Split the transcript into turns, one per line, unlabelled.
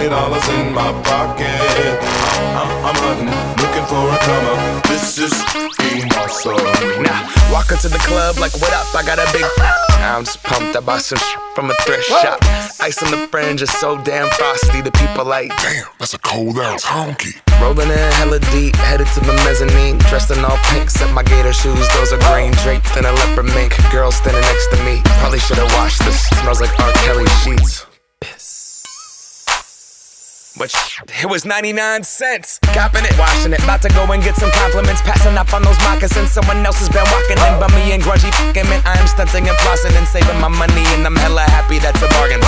$20 in my pocket. I'm hunting, looking for a come up. This is being awesome.
Now, walk into the club like, what up? I got a big. I'm just pumped. I bought some from a thrift shop. Ice on the fringe is so damn frosty. The people like,
damn, that's a cold ass honky.
Rolling in hella deep, headed to the mezzanine. Dressed in all pink, except my gator shoes. Those are green, draped in a leopard mink. Girl standing next to me. Probably should've washed this. Smells like R. Kelly sheets. But it was 99 cents. Copping it, washing it, about to go and get some compliments. Passing up on those moccasins. Someone else has been walking in, bummy and grungy fucking man. I am stunting and flossing and saving my money, and I'm hella happy that's a bargain.